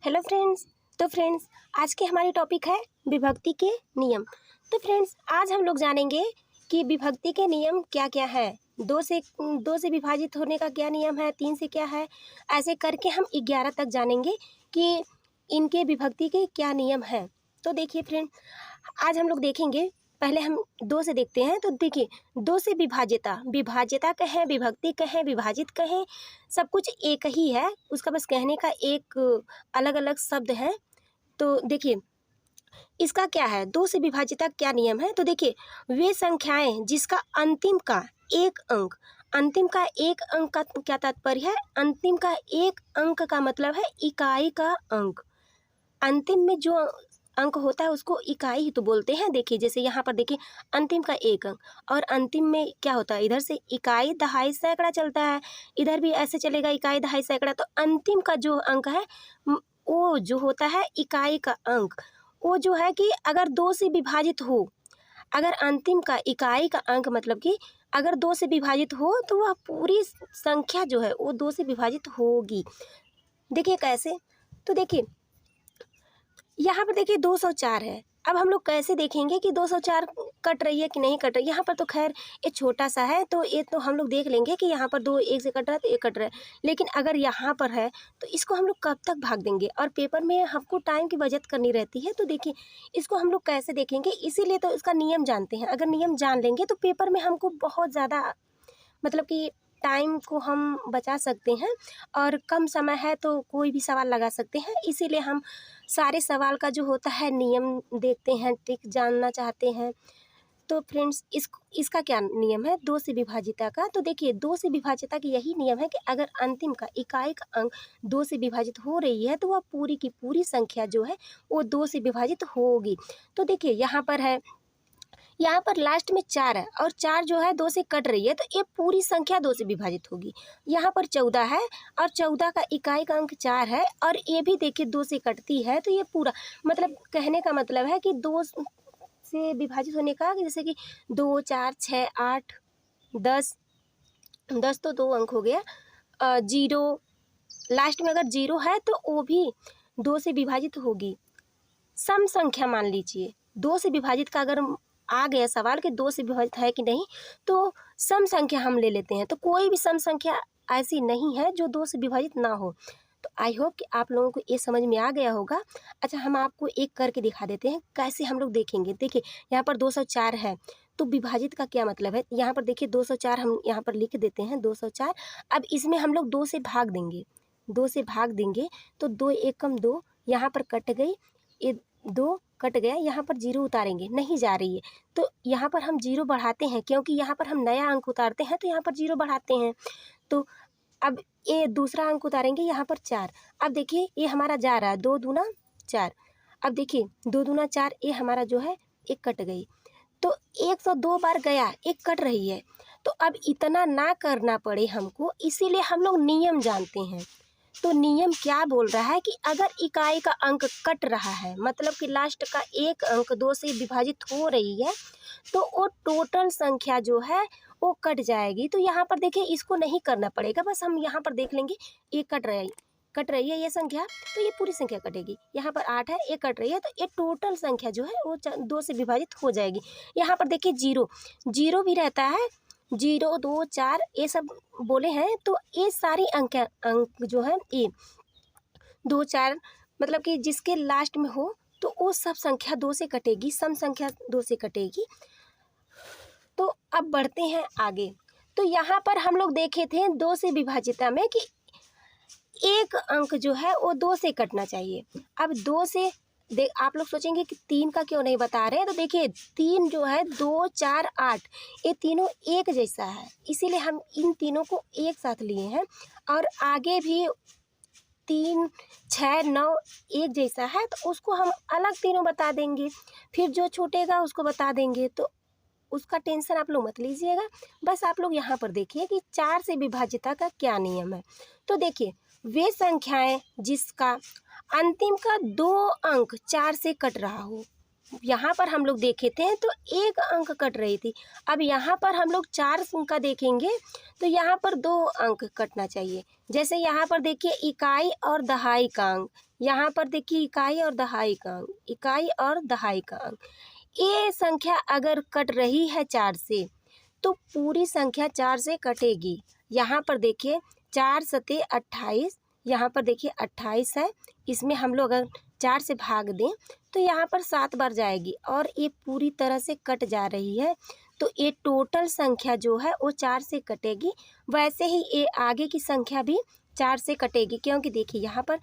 Hello friends. तो friends, आज के हमारी टॉपिक है विभक्ति के नियम। तो फ्रेंड्स, आज हम लोग जानेंगे कि विभक्ति के नियम क्या क्या है। दो से विभाजित होने का क्या नियम है, 3 से क्या है, ऐसे करके हम 11 तक जानेंगे कि इनके विभक्ति के क्या नियम हैं। तो देखिए फ्रेंड, आज हम लोग देखेंगे, पहले हम 2 से देखते हैं। तो देखिए, 2 से विभाज्यता कहें, विभक्ति कहें, विभाजित कहें, सब कुछ एक ही है। उसका बस कहने का एक अलग अलग शब्द है। तो देखिए, इसका क्या है, 2 से विभाज्यता क्या नियम है। तो देखिए, वे संख्याएं जिसका अंतिम का एक अंक, अंतिम का एक अंक का क्या तात्पर्य है, अंतिम का एक अंक का मतलब है इकाई का अंक। अंतिम में जो अंक होता है उसको इकाई ही तो बोलते हैं। देखिए, जैसे यहाँ पर देखिए, अंतिम का एक अंक, और अंतिम में क्या होता है, इधर से इकाई, दहाई, सैकड़ा चलता है, इधर भी ऐसे चलेगा, इकाई, दहाई, सैकड़ा। तो अंतिम का जो अंक है वो जो होता है इकाई का अंक, वो जो है कि अगर 2 से विभाजित हो, अगर अंतिम का इकाई का अंक मतलब कि अगर 2 से विभाजित हो तो वह पूरी संख्या जो है वो 2 से विभाजित होगी। देखिए कैसे, तो देखिए यहाँ पर देखिए 204 है। अब हम लोग कैसे देखेंगे कि 204 कट रही है कि नहीं कट रही है। यहाँ पर तो खैर ये छोटा सा है, तो ये तो हम लोग देख लेंगे कि यहाँ पर 2 एक से कट रहा है तो 1 कट रहा है। लेकिन अगर यहाँ पर है तो इसको हम लोग कब तक भाग देंगे, और पेपर में हमको टाइम की बचत करनी रहती है। तो देखिए, इसको हम लोग कैसे देखेंगे, इसीलिए तो इसका नियम जानते हैं। अगर नियम जान लेंगे तो पेपर में हमको बहुत ज़्यादा मतलब कि टाइम को हम बचा सकते हैं, और कम समय है तो कोई भी सवाल लगा सकते हैं। इसीलिए हम सारे सवाल का जो होता है नियम देखते हैं, ट्रिक जानना चाहते हैं। तो फ्रेंड्स, इसका क्या नियम है 2 से विभाजिता का। तो देखिए, 2 से विभाजिता की यही नियम है कि अगर अंतिम का इकाई का अंक 2 से विभाजित हो रही है तो वह पूरी की पूरी संख्या जो है वो 2 से विभाजित होगी। तो देखिए, यहाँ पर लास्ट में 4 है, और 4 जो है 2 से कट रही है, तो ये पूरी संख्या 2 से विभाजित होगी। यहाँ पर 14 है, और 14 का इकाई का अंक 4 है, और ये भी देखिए 2 से कटती है। तो ये पूरा मतलब कहने का मतलब है कि 2 से विभाजित होने का, जैसे कि 2, 4, 6, 8, 10, 10 तो 2 अंक हो गया। 0 लास्ट में अगर 0 है तो वो भी 2 से विभाजित होगी। सम संख्या मान लीजिए, 2 से विभाजित का अगर आ गया सवाल कि 2 से विभाजित है कि नहीं, तो सम संख्या हम ले लेते हैं। तो कोई भी सम संख्या ऐसी नहीं है जो 2 से विभाजित ना हो। तो आई होप कि आप लोगों को ये समझ में आ गया होगा। अच्छा, हम आपको एक करके दिखा देते हैं कैसे हम लोग देखेंगे। देखिए, यहाँ पर 204 है, तो विभाजित का क्या मतलब है। यहाँ पर देखिए 204 हम यहाँ पर लिख देते हैं, 204। अब इसमें हम लोग 2 से भाग देंगे, 2 से भाग देंगे तो 2 एकम 2, यहाँ पर कट गई, ये 2 कट गया, यहाँ पर 0 उतारेंगे, नहीं जा रही है, तो यहाँ पर हम 0 बढ़ाते हैं, क्योंकि यहाँ पर हम नया अंक उतारते हैं तो यहाँ पर 0 बढ़ाते हैं। तो अब ये दूसरा अंक उतारेंगे, यहाँ पर 4। अब देखिए ये हमारा जा रहा है, 2 दूना 4। अब देखिए 2 दूना 4, ये हमारा जो है 1 कट गई, तो 102 बार गया, 1 कट रही है। तो अब इतना ना करना पड़े हमको, इसीलिए हम लोग नियम जानते हैं। तो नियम क्या बोल रहा है कि अगर इकाई का अंक कट रहा है, मतलब कि लास्ट का एक अंक 2 से विभाजित हो रही है, तो वो टोटल संख्या जो है वो कट जाएगी। तो यहाँ पर देखिए, इसको नहीं करना पड़ेगा, बस हम यहाँ पर देख लेंगे, ये कट रही है ये संख्या, तो ये पूरी संख्या कटेगी। यहाँ पर 8 है, ये कट रही है, तो ये टोटल संख्या जो है वो 2 से विभाजित हो जाएगी। यहाँ पर देखिए 0 भी रहता है, 0, 2, 4 ये सब बोले हैं। तो ये सारी अंक जो है, ये 2, 4 मतलब कि जिसके लास्ट में हो तो वो सब संख्या 2 से कटेगी, सम संख्या 2 से कटेगी। तो अब बढ़ते हैं आगे। तो यहाँ पर हम लोग देखे थे 2 से विभाजिता में कि एक अंक जो है वो 2 से कटना चाहिए। अब 2 से आप लोग सोचेंगे कि 3 का क्यों नहीं बता रहे हैं। तो देखिए 3 जो है, 2, 4, 8 ये तीनों एक जैसा है, इसीलिए हम इन तीनों को एक साथ लिए हैं। और आगे भी 3, 6, 9 एक जैसा है, तो उसको हम अलग तीनों बता देंगे, फिर जो छूटेगा उसको बता देंगे। तो उसका टेंशन आप लोग मत लीजिएगा, बस आप लोग यहाँ पर देखिए कि 4 से विभाजिता का क्या नियम है। तो देखिए, वे संख्याएं जिसका अंतिम का 2 अंक 4 से कट रहा हो, यहाँ पर हम लोग देखे थे तो एक अंक कट रही थी। अब यहाँ पर हम लोग 4 का देखेंगे तो यहाँ पर 2 अंक कटना चाहिए। जैसे यहाँ पर देखिए इकाई और दहाई का अंक, यहाँ पर देखिए इकाई और दहाई का अंक, इकाई और दहाई का अंक। ये संख्या अगर कट रही है 4 से तो पूरी संख्या 4 से कटेगी। यहाँ पर देखिए 4 सते 28, यहाँ पर देखिए 28 है, इसमें हम लोग अगर 4 से भाग दें तो यहाँ पर 7 बार जाएगी और ये पूरी तरह से कट जा रही है। तो ये टोटल संख्या जो है वो 4 से कटेगी। वैसे ही ये आगे की संख्या भी 4 से कटेगी, क्योंकि देखिए यहाँ पर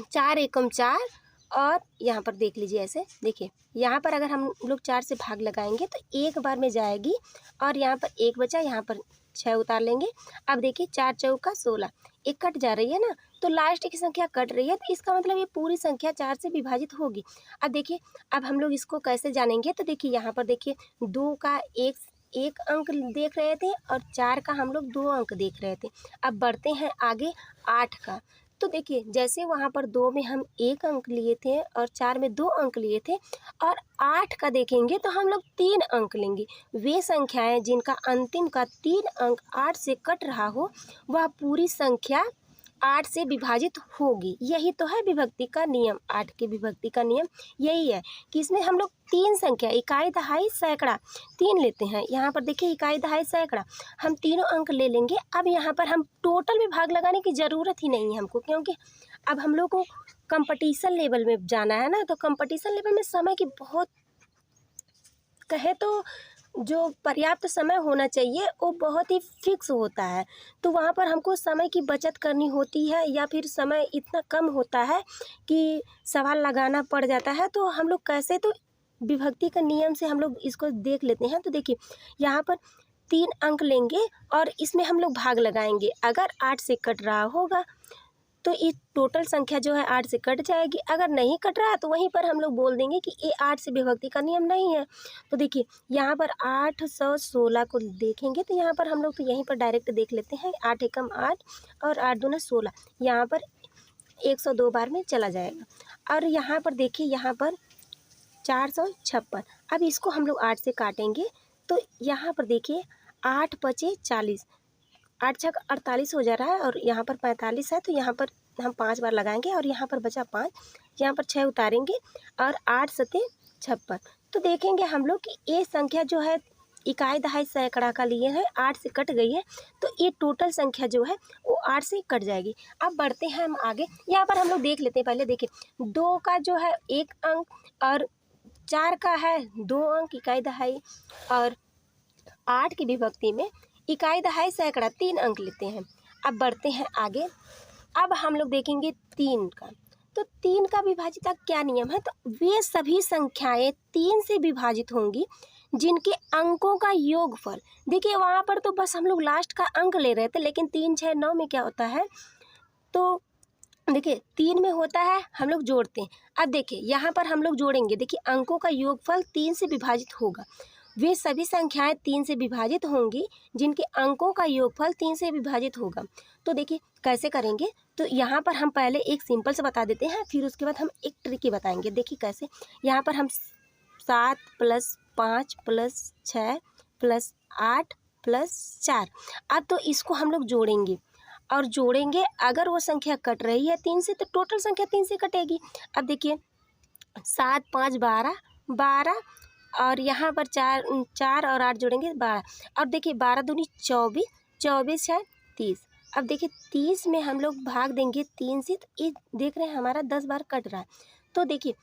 4 एकम 4 और यहाँ पर देख लीजिए ऐसे, देखिए यहाँ पर अगर हम लोग 4 से भाग लगाएंगे तो एक बार में जाएगी और यहाँ पर 1 बचा, यहाँ पर 6 उतार लेंगे। अब देखिए 4 चौका 16, एक कट जा रही है ना, तो लास्ट की संख्या कट रही है, तो इसका मतलब ये पूरी संख्या 4 से विभाजित होगी। अब देखिए अब हम लोग इसको कैसे जानेंगे, तो देखिए यहाँ पर देखिए 2 का एक अंक देख रहे थे और 4 का हम लोग 2 अंक देख रहे थे। अब बढ़ते हैं आगे 8 का। तो देखिए जैसे वहाँ पर 2 में हम 1 अंक लिए थे और 4 में 2 अंक लिए थे, और 8 का देखेंगे तो हम लोग 3 अंक लेंगे। वे संख्याएं जिनका अंतिम का 3 अंक 8 से कट रहा हो वह पूरी संख्या 8 से विभाजित होगी। यही तो है विभक्ति का नियम। 8 की विभक्ति का नियम यही है कि इसमें हम लोग 3 संख्या, इकाई दहाई सैकड़ा 3 लेते हैं। यहाँ पर देखिए इकाई दहाई सैकड़ा हम तीनों अंक ले लेंगे। अब यहाँ पर हम टोटल में भाग लगाने की ज़रूरत ही नहीं है हमको, क्योंकि अब हम लोग को कंपटीशन लेवल में जाना है ना, तो कंपटीशन लेवल में समय की बहुत कहे तो जो पर्याप्त समय होना चाहिए वो बहुत ही फिक्स होता है। तो वहाँ पर हमको समय की बचत करनी होती है, या फिर समय इतना कम होता है कि सवाल लगाना पड़ जाता है। तो हम लोग कैसे, तो विभक्ति का नियम से हम लोग इसको देख लेते हैं। तो देखिए यहाँ पर 3 अंक लेंगे और इसमें हम लोग भाग लगाएंगे। अगर 8 से कट रहा होगा तो ये टोटल संख्या जो है 8 से कट जाएगी। अगर नहीं कट रहा है तो वहीं पर हम लोग बोल देंगे कि ये 8 से विभक्ति का नियम नहीं है। तो देखिए यहाँ पर 816 को देखेंगे तो यहाँ पर हम लोग तो यहीं पर डायरेक्ट देख लेते हैं। 8 एकम 8 और 8 दूना 16, यहाँ पर 102 बार में चला जाएगा। और यहाँ पर देखिए यहाँ पर 456। अब इसको हम लोग 8 से काटेंगे तो यहाँ पर देखिए 8 पचे 40, 8 छक 48 हो जा रहा है और यहाँ पर 45 है, तो यहाँ पर हम 5 बार लगाएंगे और यहाँ पर बचा 5, यहाँ पर 6 उतारेंगे और 8 सते 56। तो देखेंगे हम लोग कि ये संख्या जो है इकाई दहाई सैकड़ा का लिए है, 8 से कट गई है, तो ये टोटल संख्या जो है वो 8 से कट जाएगी। अब बढ़ते हैं हम आगे। यहाँ पर हम लोग देख लेते हैं, पहले देखिए 2 का जो है 1 अंक और 4 का है 2 अंक इकाई दहाई, और 8 की विभक्ति में इकाई दहाई सैकड़ा 3 अंक लेते हैं। अब बढ़ते हैं आगे। अब हम लोग देखेंगे 3 का। तो 3 का विभाजित क्या नियम है, तो वे सभी संख्याएं 3 से विभाजित होंगी जिनके अंकों का योगफल, देखिए वहाँ पर तो बस हम लोग लास्ट का अंक ले रहे थे, लेकिन 3 6 9 में क्या होता है, तो देखिए 3 में होता है हम लोग जोड़ते हैं। अब देखिए यहाँ पर हम लोग जोड़ेंगे, देखिए अंकों का योगफल 3 से विभाजित होगा। वे सभी संख्याएं 3 से विभाजित होंगी जिनके अंकों का योगफल 3 से विभाजित होगा। तो देखिए कैसे करेंगे, तो यहाँ पर हम पहले एक सिंपल से बता देते हैं, फिर उसके बाद हम एक ट्रिकी बताएंगे। देखिए कैसे, यहाँ पर हम 7 + 5 + 6 + 8 + 4, अब तो इसको हम लोग जोड़ेंगे और जोड़ेंगे। अगर वो संख्या कट रही है 3 से तो टोटल संख्या 3 से कटेगी। अब देखिए 7 5 12 12 और यहाँ पर 4 और 8 जोड़ेंगे 12। अब देखिए 12 दूनी 24, 24 है 30। अब देखिए 30 में हम लोग भाग देंगे 3 से, तो ये देख रहे हैं हमारा 10 बार कट रहा है। तो देखिए,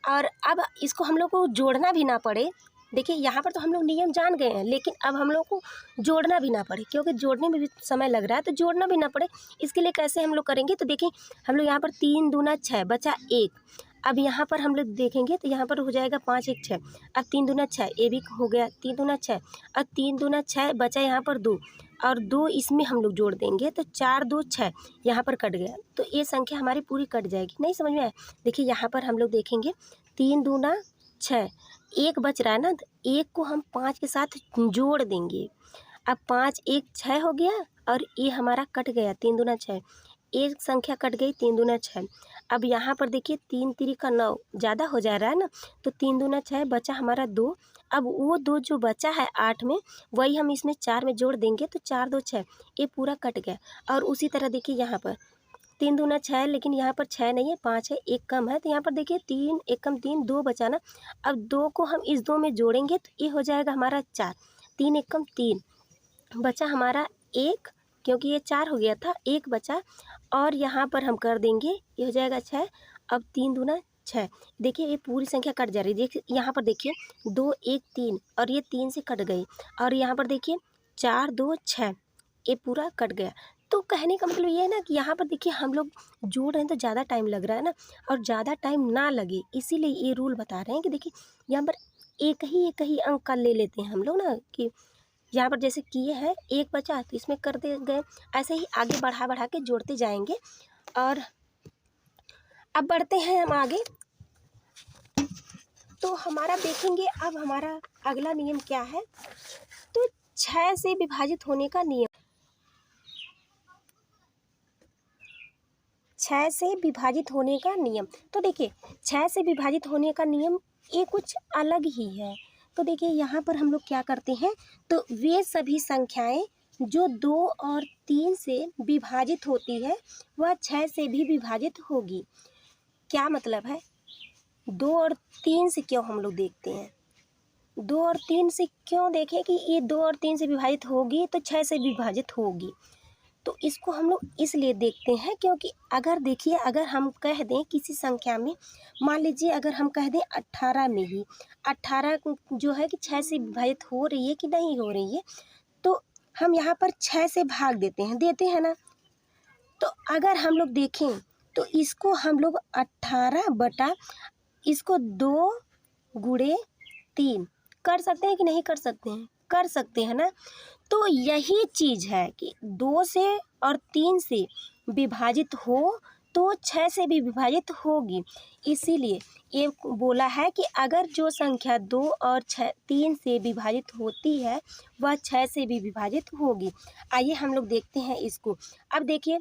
और अब इसको हम लोग को जोड़ना भी ना पड़े। देखिए यहाँ पर तो हम लोग नियम जान गए हैं, लेकिन अब हम लोग को जोड़ना भी ना पड़े, क्योंकि जोड़ने में भी समय लग रहा है, तो जोड़ना भी ना पड़े। इसके लिए कैसे हम लोग करेंगे, तो देखिए हम लोग यहाँ पर 3 दूना 6 बचा 1। अब यहाँ पर हम लोग देखेंगे तो यहाँ पर हो जाएगा 5 1 6। अब 3 दूना 6, ये भी हो गया 3 दूना 6, और 3 दूना 6 बचा यहाँ पर 2, और 2 इसमें हम लोग जोड़ देंगे तो 4 2 6, यहाँ पर कट गया, तो ये संख्या हमारी पूरी कट जाएगी। नहीं समझ में आया? देखिए यहाँ पर हम लोग देखेंगे 3 दूना 6, 1 बच रहा है ना, तो 1 को हम 5 के साथ जोड़ देंगे। अब 5 1 6 हो गया और ये हमारा कट गया 3 दूना 6, एक संख्या कट गई 3 दूना 6। अब यहाँ पर देखिए 3 3 का 9 ज़्यादा हो जा रहा है ना, तो 3 दूना 6 बचा हमारा 2। अब वो 2 जो बचा है 8 में, वही हम इसमें 4 में जोड़ देंगे तो 4 2 6, ये पूरा कट गया। और उसी तरह देखिए यहाँ पर 3 दूना 6, लेकिन यहाँ पर 6 नहीं है, 5 है, एक कम है, तो यहाँ पर देखिए 3 एक कम 3, 2 बचा ना। अब 2 को हम इस 2 में जोड़ेंगे तो ये हो जाएगा हमारा 4, 3 एक कम 3, बचा हमारा 1, क्योंकि ये 4 हो गया था, 1 बचा। और यहाँ पर हम कर देंगे, ये हो जाएगा 6। अब 3 दूना 6, देखिए ये पूरी संख्या कट जा रही है। देखिए यहाँ पर देखिए 2 1 3, और ये 3 से कट गई। और यहाँ पर देखिए 4 2 6, ये पूरा कट गया। तो कहने का मतलब ये है ना कि यहाँ पर देखिए हम लोग जोड़ रहे हैं तो ज़्यादा टाइम लग रहा है ना, और ज़्यादा टाइम ना लगे इसीलिए ये रूल बता रहे हैं कि देखिए यहाँ पर एक ही अंक का ले लेते हैं हम लोग ना, कि यहाँ पर जैसे किए हैं, 1 बचा तो इसमें कर दे गए, ऐसे ही आगे बढ़ा बढ़ा के जोड़ते जाएंगे। और अब बढ़ते हैं हम आगे, तो हमारा देखेंगे अब हमारा अगला नियम क्या है। तो 6 से विभाजित होने का नियम, 6 से विभाजित होने का नियम। तो देखिए 6 से विभाजित होने का नियम ये कुछ अलग ही है। तो देखिए यहाँ पर हम लोग क्या करते हैं, तो वे सभी संख्याएं जो 2 और 3 से विभाजित होती है वह 6 से भी विभाजित होगी। क्या मतलब है, 2 और 3 से क्यों हम लोग देखते हैं, 2 और 3 से क्यों देखें कि ये 2 और 3 से विभाजित होगी तो 6 से विभाजित होगी। तो इसको हम लोग इसलिए देखते हैं क्योंकि अगर देखिए, अगर हम कह दें किसी संख्या में, मान लीजिए अगर हम कह दें 18 में ही 18 जो है कि 6 से विभाजित हो रही है कि नहीं हो रही है, तो हम यहाँ पर 6 से भाग देते हैं ना। तो अगर हम लोग देखें तो इसको हम लोग 18 बटा इसको 2 गुणे 3 कर सकते हैं कि नहीं कर सकते हैं, कर सकते हैं ना। तो यही चीज़ है कि 2 से और 3 से विभाजित हो तो 6 से भी विभाजित होगी। इसीलिए ये बोला है कि अगर जो संख्या 2 और 3 से विभाजित होती है वह 6 से भी विभाजित होगी। आइए हम लोग देखते हैं इसको। अब देखिए,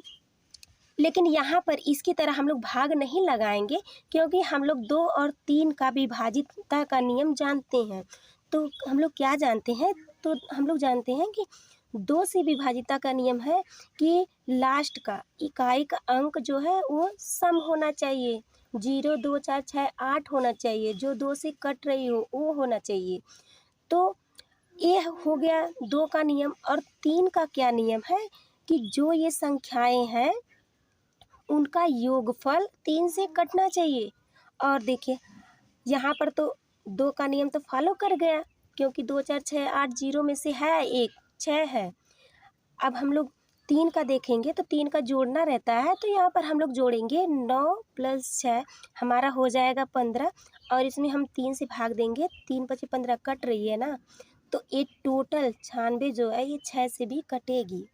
लेकिन यहाँ पर इसकी तरह हम लोग भाग नहीं लगाएंगे क्योंकि हम लोग 2 और 3 का विभाजितता का नियम जानते हैं। तो हम लोग क्या जानते हैं, तो हम लोग जानते हैं कि 2 से विभाजितता का नियम है कि लास्ट का इकाई का अंक जो है वो सम होना चाहिए, 0 2 4 6 8 होना चाहिए, जो 2 से कट रही हो वो होना चाहिए। तो ये हो गया 2 का नियम। और 3 का क्या नियम है कि जो ये संख्याएं हैं उनका योगफल 3 से कटना चाहिए। और देखिए यहाँ पर तो 2 का नियम तो फॉलो कर गया क्योंकि 2 4 6 8 0 में से है एक 6 है। अब हम लोग 3 का देखेंगे तो 3 का जोड़ना रहता है, तो यहाँ पर हम लोग जोड़ेंगे 9 + 6 हमारा हो जाएगा 15, और इसमें हम 3 से भाग देंगे, 3 × 5 = 15 कट रही है ना, तो ये टोटल 96 जो है ये 6 से भी कटेगी।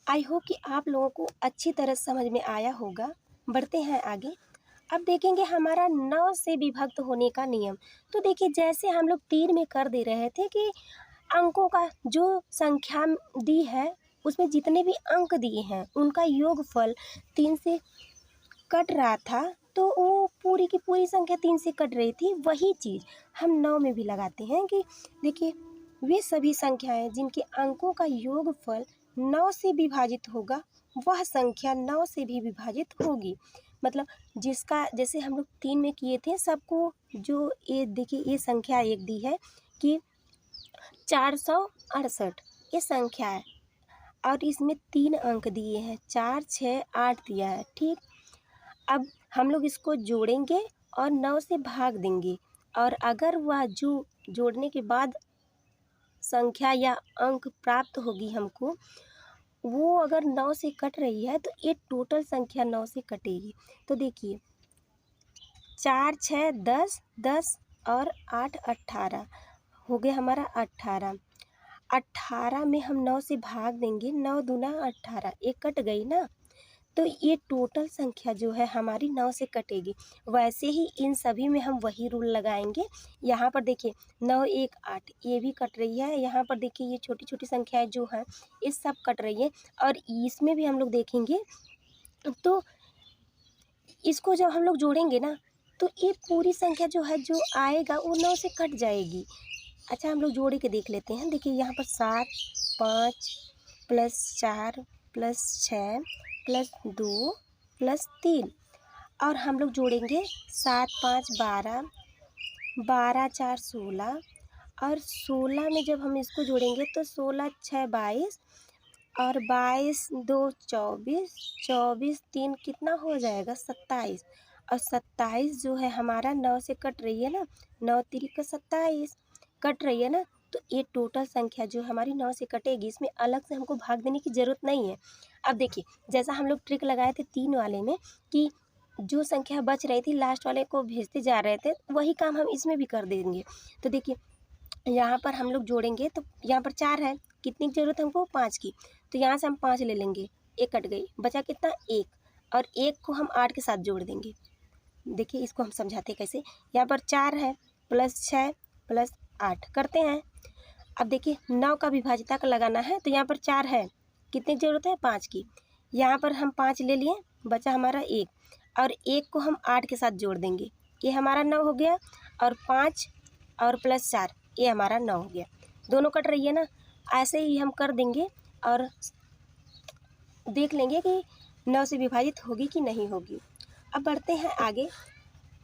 आई होप कि आप लोगों को अच्छी तरह समझ में आया होगा। बढ़ते हैं आगे। अब देखेंगे हमारा 9 से विभक्त होने का नियम। तो देखिए जैसे हम लोग 3 में कर दे रहे थे कि अंकों का जो संख्या दी है उसमें जितने भी अंक दिए हैं उनका योगफल 3 से कट रहा था, तो वो पूरी की पूरी संख्या 3 से कट रही थी। वही चीज़ हम 9 में भी लगाते हैं कि देखिए वे सभी संख्याएं जिनके अंकों का योगफल 9 से विभाजित होगा वह संख्या 9 से भी विभाजित होगी। मतलब जिसका, जैसे हम लोग 3 में किए थे, सबको जो ये देखिए ये संख्या एक दी है कि 468 ये संख्या है, और इसमें 3 अंक दिए हैं, 4 6 8 दिया है। ठीक, अब हम लोग इसको जोड़ेंगे और 9 से भाग देंगे, और अगर वह जो जोड़ने के बाद संख्या या अंक प्राप्त होगी हमको, वो अगर 9 से कट रही है तो ये टोटल संख्या 9 से कटेगी। तो देखिए 4 6 10 10 और 8 18 हो गया हमारा 18। 18 में हम 9 से भाग देंगे, 9 दूना 18, एक कट गई ना, तो ये टोटल संख्या जो है हमारी 9 से कटेगी। वैसे ही इन सभी में हम वही रूल लगाएंगे। यहाँ पर देखिए 9 1 8 ये भी कट रही है, यहाँ पर देखिए ये छोटी छोटी संख्याएं जो हैं ये सब कट रही है, और इसमें भी हम लोग देखेंगे तो इसको जब हम लोग जोड़ेंगे ना तो ये पूरी संख्या जो है जो आएगा वो 9 से कट जाएगी। अच्छा, हम लोग जोड़ के देख लेते हैं। देखिए यहाँ पर 7, 5 प्लस 4 प्लस 6 प्लस 2 प्लस 3 और हम लोग जोड़ेंगे 7, 5 12, 12 4 16 और 16 में जब हम इसको जोड़ेंगे तो 16 6 22 और 22 2 24, 24 3 कितना हो जाएगा 27 और 27 जो है हमारा 9 से कट रही है ना, 9 तिरिक 27 कट रही है ना। तो ये टोटल संख्या जो हमारी 9 से कटेगी, इसमें अलग से हमको भाग देने की ज़रूरत नहीं है। अब देखिए जैसा हम लोग ट्रिक लगाए थे 3 वाले में कि जो संख्या बच रही थी लास्ट वाले को भेजते जा रहे थे, वही काम हम इसमें भी कर देंगे। तो देखिए यहाँ पर हम लोग जोड़ेंगे तो यहाँ पर 4 है, कितनी की ज़रूरत है हमको 5 की, तो यहाँ से हम 5 ले लेंगे, 1 कट गई, बचा कितना 1 और 1 को हम 8 के साथ जोड़ देंगे। देखिए इसको हम समझाते कैसे। यहाँ पर 4 है प्लस 6 प्लस 8 करते हैं। अब देखिए 9 का विभाजिता का लगाना है तो यहाँ पर 4 है, कितनी की ज़रूरत है 5 की, यहाँ पर हम 5 ले लिए, बचा हमारा 1 और 1 को हम 8 के साथ जोड़ देंगे, ये हमारा 9 हो गया और 5 और प्लस 4 ये हमारा 9 हो गया। दोनों कट रही है ना, ऐसे ही हम कर देंगे और देख लेंगे कि 9 से विभाजित होगी कि नहीं होगी। अब बढ़ते हैं आगे।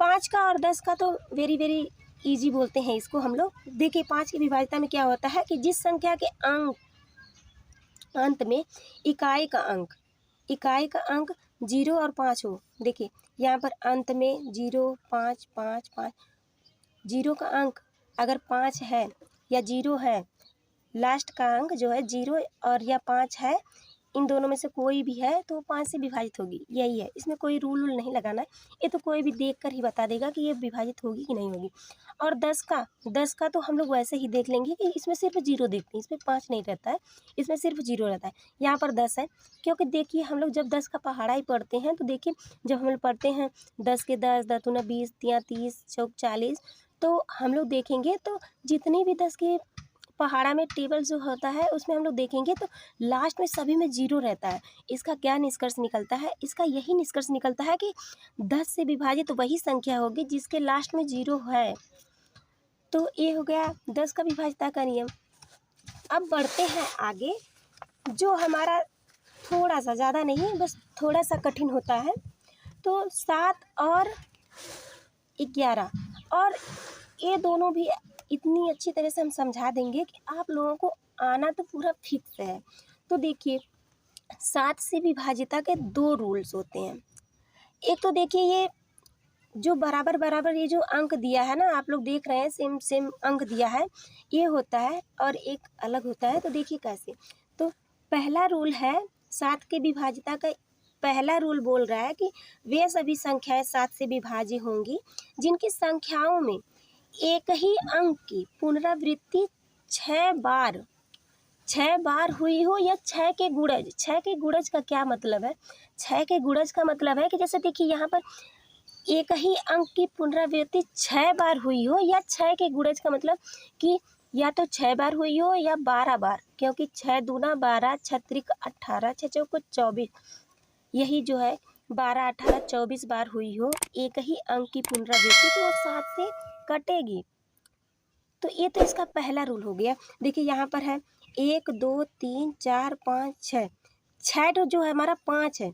5 का और 10 का तो वेरी वेरी ईजी बोलते हैं इसको हम लोग। देखिए 5 की विभाजिता में क्या होता है कि जिस संख्या के अंत में इकाई का अंक 0 और 5 हो। देखिए यहाँ पर अंत में 0 5 5 5, 0 का अंक अगर 5 है या 0 है, लास्ट का अंक जो है 0 और या 5 है, इन दोनों में से कोई भी है तो 5 से विभाजित होगी, यही है। इसमें कोई रूल नहीं लगाना है, ये तो कोई भी देख कर ही बता देगा कि ये विभाजित होगी कि नहीं होगी। और 10 का तो हम लोग वैसे ही देख लेंगे कि इसमें सिर्फ 0 देखते हैं, इसमें 5 नहीं रहता है, इसमें सिर्फ 0 रहता है। यहाँ पर 10 है क्योंकि देखिए हम लोग जब 10 का पहाड़ा ही पढ़ते हैं तो देखिए जब हम लोग पढ़ते हैं 10 के 10, 10 दूना 20, 3 30, चौक 40, तो हम लोग देखेंगे तो जितनी भी 10 के पहाड़ा में टेबल जो होता है उसमें हम लोग देखेंगे तो लास्ट में सभी में 0 रहता है। इसका क्या निष्कर्ष निकलता है? इसका यही निष्कर्ष निकलता है कि 10 से विभाजित वही संख्या होगी जिसके लास्ट में 0 है। तो ये हो गया 10 का विभाजिता का नियम। अब बढ़ते हैं आगे, जो हमारा थोड़ा सा, ज़्यादा नहीं बस थोड़ा सा कठिन होता है। तो 7 और 11 और ये दोनों भी इतनी अच्छी तरह से हम समझा देंगे कि आप लोगों को आना तो पूरा फिक्स है। तो देखिए 7 से विभाजिता के 2 रूल्स होते हैं। एक तो देखिए ये जो बराबर बराबर ये जो अंक दिया है ना, आप लोग देख रहे हैं सेम सेम अंक दिया है, ये होता है और एक अलग होता है। तो देखिए कैसे। तो पहला रूल है 7 के विभाजिता का, पहला रूल बोल रहा है कि वे सभी संख्याएं 7 से विभाज्य होंगी जिनकी संख्याओं में एक ही अंक की पुनरावृत्ति 6 बार हुई हो या 6 के गुणज। 6 के गुणज का क्या मतलब है? 6 के गुणज का मतलब है कि जैसे देखिए यहाँ पर एक ही अंक की पुनरावृत्ति 6 बार हुई हो, या 6 के गुणज का मतलब कि या तो 6 बार हुई हो या 12 बार, क्योंकि 6 दूना 12, 6 त्रिक 18, 6 चौको 24, यही जो है 12 18 24 बार हुई हो एक ही अंक की पुनरावृत्ति, तो वो 7 से कटेगी। तो ये तो इसका पहला रूल हो गया। देखिए यहाँ पर है 1 2 3 4 5 6, 6 तो जो है हमारा 5 है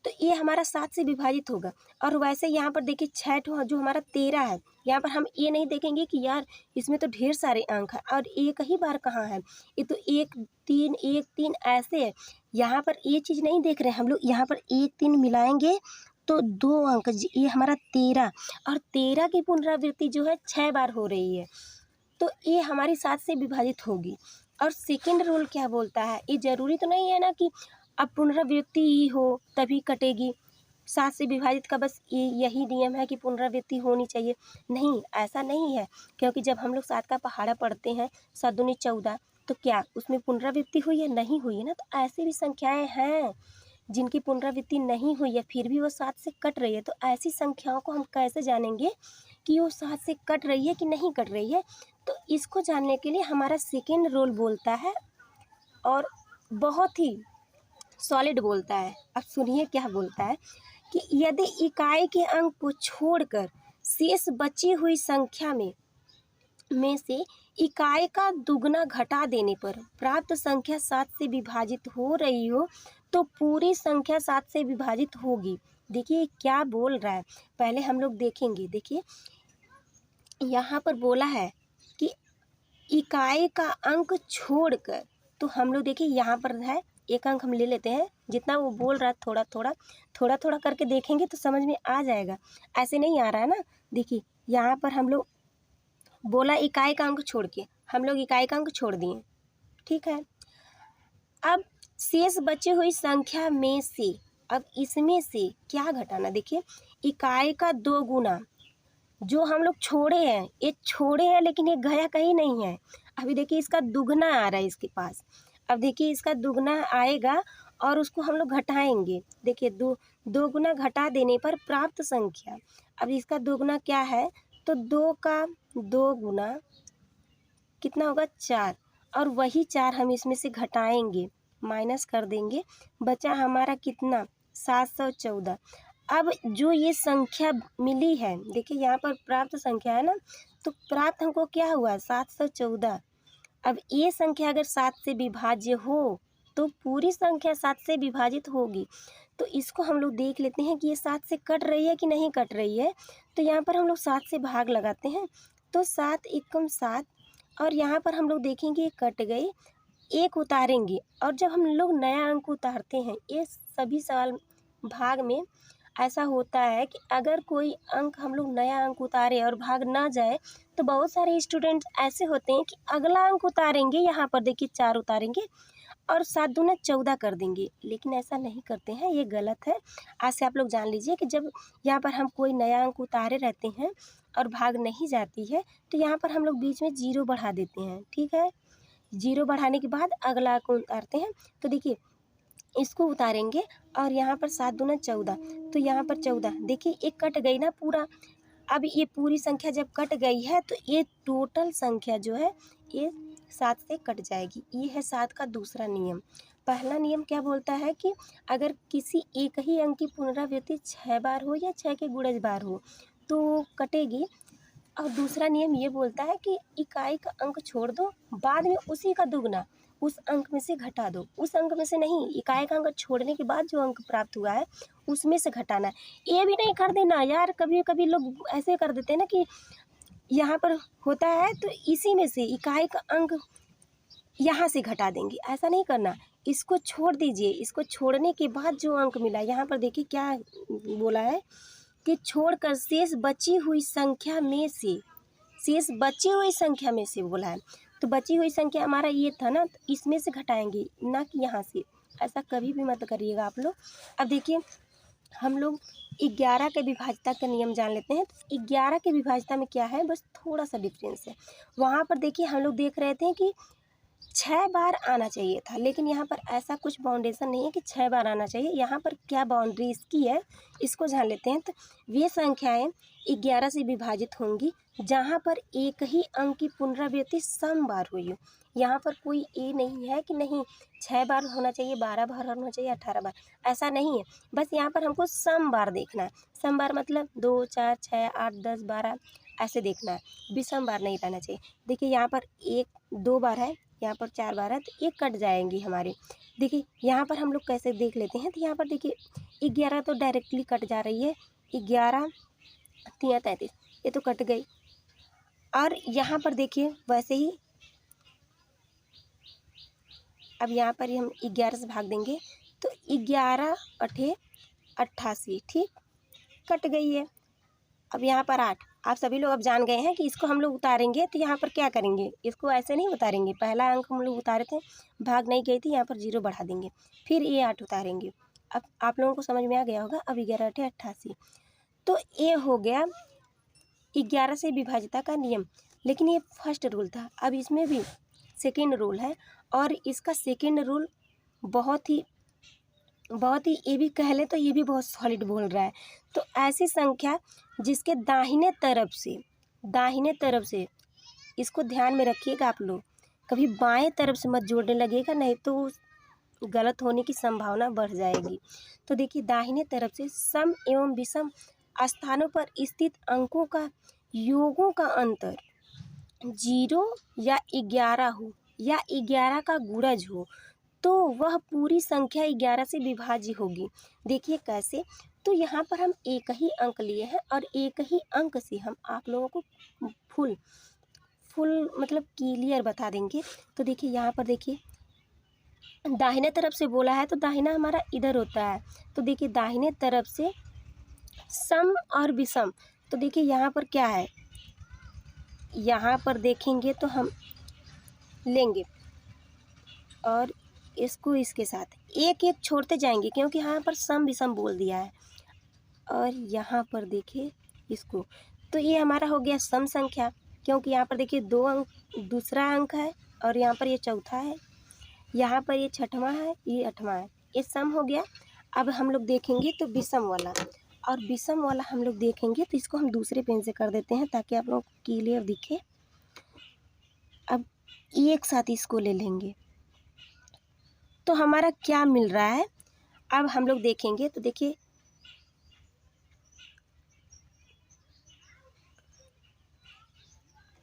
तो ये हमारा 7 से विभाजित होगा। और वैसे यहाँ पर देखिए 6 तो जो हमारा 13 है, यहाँ पर हम ये नहीं देखेंगे कि यार इसमें तो ढेर सारे अंक हैं और एक ही बार कहाँ है, ये तो 1 3 1 3 ऐसे है। यहाँ पर ये चीज़ नहीं देख रहे हैं हम लोग, यहाँ पर 1 3 मिलाएंगे तो 2 अंक, ये हमारा 13 और 13 की पुनरावृत्ति जो है 6 बार हो रही है, तो ये हमारी 7 से विभाजित होगी। और सेकंड रूल क्या बोलता है, ये ज़रूरी तो नहीं है ना कि अब पुनरावृत्ति ही हो तभी कटेगी। 7 से विभाजित का बस यही नियम है कि पुनरावृत्ति होनी चाहिए, नहीं ऐसा नहीं है। क्योंकि जब हम लोग 7 का पहाड़ा पढ़ते हैं 7 दूनी 14, तो क्या उसमें पुनरावृत्ति हुई है? नहीं हुई है ना। तो ऐसी भी संख्याएं हैं जिनकी पुनरावृत्ति नहीं हुई है फिर भी वो 7 से कट रही है। तो ऐसी संख्याओं को हम कैसे जानेंगे कि वो 7 से कट रही है कि नहीं कट रही है? तो इसको जानने के लिए हमारा सेकेंड रूल बोलता है, और बहुत ही सॉलिड बोलता है। अब सुनिए क्या बोलता है कि यदि इकाई के अंक को छोड़कर शेष बची हुई संख्या में से इकाई का दुगना घटा देने पर प्राप्त संख्या 7 से विभाजित हो रही हो तो पूरी संख्या 7 से विभाजित होगी। देखिए क्या बोल रहा है, पहले हम लोग देखेंगे। देखिए यहाँ पर बोला है कि इकाई का अंक छोड़कर, तो हम लोग देखिए यहाँ पर है एक अंक हम ले लेते हैं, जितना वो बोल रहा है थोड़ा थोड़ा करके देखेंगे तो समझ में आ जाएगा, ऐसे नहीं आ रहा है ना। देखिए यहाँ पर हम लोग बोला इकाई का अंक छोड़ के, हम लोग इकाई का अंक छोड़ दिए, ठीक है। अब शेष बची हुई संख्या में से, अब इसमें से क्या घटाना, देखिए इकाई का 2 गुना जो हम लोग छोड़े हैं, ये छोड़े हैं लेकिन ये गया कहीं नहीं है। अभी देखिए इसका दुगना आ रहा है इसके पास। अब देखिए इसका दुगना आएगा और उसको हम लोग घटाएंगे। देखिए दो गुना घटा देने पर प्राप्त संख्या, अब इसका दुगना क्या है, तो 2 का 2 गुना कितना होगा 4, और वही 4 हम इसमें से घटाएंगे, माइनस कर देंगे, बचा हमारा कितना 714। अब जो ये संख्या मिली है, देखिए यहाँ पर प्राप्त संख्या है ना, तो प्राप्त हमको क्या हुआ 714। अब ये संख्या अगर 7 से विभाज्य हो तो पूरी संख्या 7 से विभाजित होगी। तो इसको हम लोग देख लेते हैं कि ये 7 से कट रही है कि नहीं कट रही है। तो यहाँ पर हम लोग 7 से भाग लगाते हैं, तो 7 एकम 7, और यहाँ पर हम लोग देखेंगे कट गई, एक उतारेंगे। और जब हम लोग नया अंक उतारते हैं, ये सभी सवाल भाग में ऐसा होता है कि अगर कोई अंक हम लोग नया अंक उतारे और भाग ना जाए, तो बहुत सारे स्टूडेंट ऐसे होते हैं कि अगला अंक उतारेंगे, यहाँ पर देखिए 4 उतारेंगे और 7 दूना 14 कर देंगे, लेकिन ऐसा नहीं करते हैं, ये गलत है। आज से आप लोग जान लीजिए कि जब यहाँ पर हम कोई नया अंक उतारे रहते हैं और भाग नहीं जाती है, तो यहाँ पर हम लोग बीच में 0 बढ़ा देते हैं, ठीक है। 0 बढ़ाने के बाद अगला अंक उतारते हैं, तो देखिए इसको उतारेंगे और यहाँ पर 7 दूना 14, तो यहाँ पर 14, देखिए एक कट गई ना पूरा। अब ये पूरी संख्या जब कट गई है तो ये टोटल संख्या जो है ये 7 से कट जाएगी। ये है 7 का दूसरा नियम। पहला नियम क्या बोलता है कि अगर किसी एक ही अंक की पुनरावृत्ति 6 बार हो या 6 के गुणज बार हो तो कटेगी। और दूसरा नियम ये बोलता है कि इकाई का अंक छोड़ दो, बाद में उसी का दुगना उस अंक में से घटा दो। उस अंक में से नहीं, इकाई का अंक छोड़ने के बाद जो अंक प्राप्त हुआ है उसमें से घटाना है। ये भी नहीं कर देना यार, कभी कभी लोग ऐसे कर देते हैं ना कि यहाँ पर होता है तो इसी में से इकाई का अंक यहाँ से घटा देंगे, ऐसा नहीं करना। इसको छोड़ दीजिए, इसको छोड़ने के बाद जो अंक मिला, यहाँ पर देखिए क्या बोला है कि छोड़कर शेष बची हुई संख्या में से, शेष बची हुई संख्या में से बोला है, तो बची हुई संख्या हमारा ये था ना, तो इसमें से घटाएंगे, ना कि यहाँ से। ऐसा कभी भी मत करिएगा आप लोग। अब देखिए हम लोग 11 के विभाज्यता का नियम जान लेते हैं। तो 11 के विभाज्यता में क्या है, बस थोड़ा सा डिफरेंस है। वहाँ पर देखिए हम लोग देख रहे थे कि 6 बार आना चाहिए था, लेकिन यहाँ पर ऐसा कुछ बाउंडेशन नहीं है कि 6 बार आना चाहिए। यहाँ पर क्या बाउंड्री इसकी है, इसको जान लेते हैं। तो वे संख्याएं 11 से विभाजित होंगी जहाँ पर एक ही अंक की पुनरावृत्ति सम बार हुई हो। यहाँ पर कोई ये नहीं है कि नहीं 6 बार होना चाहिए, 12 बार होना चाहिए, 18 बार, ऐसा नहीं है। बस यहाँ पर हमको सम बार देखना है। सम बार मतलब 2, 4, 6, 8, 10, 12 ऐसे देखना है, विषम बार नहीं रहना चाहिए। देखिए यहाँ पर 1, 2 बार है, यहाँ पर 4 बार है, तो 1 कट जाएंगी हमारी। देखिए यहाँ पर हम लोग कैसे देख लेते हैं, तो यहाँ पर देखिए 11 तो डायरेक्टली कट जा रही है, 11 3 33, ये तो कट गई। और यहाँ पर देखिए वैसे ही, अब यहाँ पर हम 11 से भाग देंगे तो 11 8 88, ठीक, कट गई है। अब यहाँ पर 8, आप सभी लोग अब जान गए हैं कि इसको हम लोग उतारेंगे, तो यहाँ पर क्या करेंगे, इसको ऐसे नहीं उतारेंगे। पहला अंक हम लोग उतारे थे, भाग नहीं गई थी, यहाँ पर 0 बढ़ा देंगे, फिर ये 8 उतारेंगे। अब आप लोगों को समझ में आ गया होगा। अब 11 8 88, तो ये हो गया 11 से विभाज्यता का नियम। लेकिन ये फर्स्ट रूल था, अब इसमें भी सेकेंड रूल है, और इसका सेकेंड रूल बहुत ही ये भी कह लें तो ये भी बहुत सॉलिड बोल रहा है। तो ऐसी संख्या जिसके दाहिने तरफ से, इसको ध्यान में रखिएगा आप लोग, कभी बाएं तरफ से मत जोड़ने लगेगा, नहीं तो गलत होने की संभावना बढ़ जाएगी। तो देखिए दाहिने तरफ से सम एवं विषम स्थानों पर स्थित अंकों का योगों का अंतर 0 या 11 हो या 11 का गुणज हो तो वह पूरी संख्या 11 से विभाज्य होगी। देखिए कैसे, तो यहाँ पर हम एक ही अंक लिए हैं और एक ही अंक से हम आप लोगों को फुल मतलब क्लियर बता देंगे। तो देखिए यहाँ पर देखिए दाहिने तरफ से बोला है तो दाहिना हमारा इधर होता है। तो देखिए दाहिने तरफ से सम और विषम, तो देखिए यहाँ पर क्या है, यहाँ पर देखेंगे तो हम लेंगे और इसको इसके साथ एक एक छोड़ते जाएंगे क्योंकि यहाँ पर सम विषम बोल दिया है। और यहाँ पर देखिए इसको, तो ये हमारा हो गया सम संख्या क्योंकि यहाँ पर देखिए 2 अंक, दूसरा अंक है और यहाँ पर ये चौथा है, यहाँ पर ये छठवां है, ये 8वां है, ये सम हो गया। अब हम लोग देखेंगे तो विषम वाला, और विषम वाला हम लोग देखेंगे तो इसको हम दूसरे पेन से कर देते हैं ताकि आप लोगों को क्लियर दिखे। अब एक साथ इसको ले लेंगे तो हमारा क्या मिल रहा है, अब हम लोग देखेंगे तो देखिए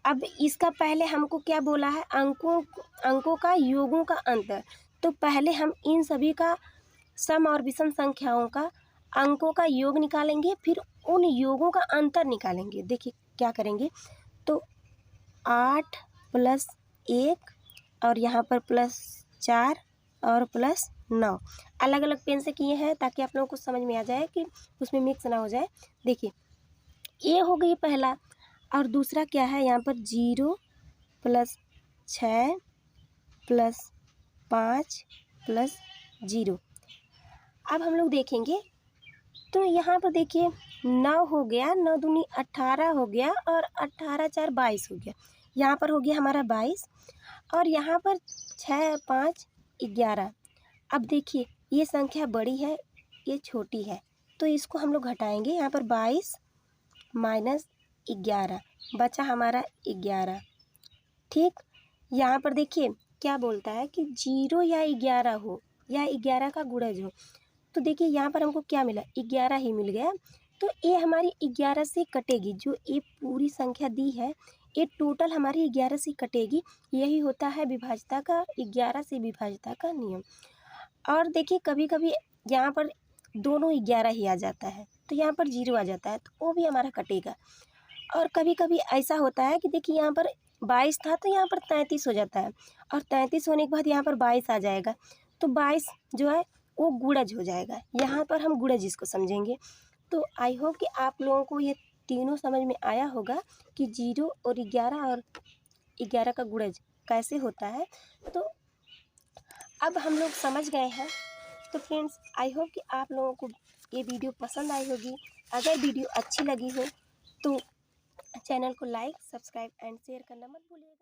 अब इसका पहले हमको क्या बोला है, अंकों का योगों का अंतर। तो पहले हम इन सभी का सम और विषम संख्याओं का अंकों का योग निकालेंगे, फिर उन योगों का अंतर निकालेंगे। देखिए क्या करेंगे, तो 8 + 1 और यहाँ पर +4 और +9 अलग अलग पेन से किए हैं ताकि आप लोगों को समझ में आ जाए कि उसमें मिक्स ना हो जाए। देखिए ये हो गई पहला, और दूसरा क्या है, यहाँ पर 0 + 6 + 5 + 0। अब हम लोग देखेंगे तो यहाँ पर देखिए 9 हो गया, 9 दूनी 18 हो गया और 18 4 22 हो गया। यहाँ पर हो गया हमारा 22 और यहाँ पर 6 5 11। अब देखिए ये संख्या बड़ी है, ये छोटी है, तो इसको हम लोग घटाएंगे। यहाँ पर 22 - 11 बचा हमारा 11। ठीक, यहाँ पर देखिए क्या बोलता है कि 0 या 11 हो या 11 का गुणज हो। तो देखिए यहाँ पर हमको क्या मिला, 11 ही मिल गया। तो ये हमारी 11 से कटेगी, जो ये पूरी संख्या दी है ये टोटल हमारी 11 से कटेगी। यही होता है विभाज्यता का, 11 से विभाज्यता का नियम। और देखिए कभी कभी यहाँ पर दोनों 11 ही आ जाता है तो यहाँ पर 0 आ जाता है तो वो भी हमारा कटेगा। और कभी कभी ऐसा होता है कि देखिए यहाँ पर 22 था तो यहाँ पर 33 हो जाता है, और 33 होने के बाद यहाँ पर 22 आ जाएगा, तो 22 जो है वो गुणज हो जाएगा। यहाँ पर हम गुणज इसको समझेंगे। तो आई होप कि आप लोगों को ये तीनों समझ में आया होगा कि 0 और 11 का गुणज कैसे होता है। तो अब हम लोग समझ गए हैं। तो फ्रेंड्स आई होप कि आप लोगों को ये वीडियो पसंद आई होगी। अगर वीडियो अच्छी लगी हो तो चैनल को लाइक, सब्सक्राइब एंड शेयर करना मत भूलिएगा।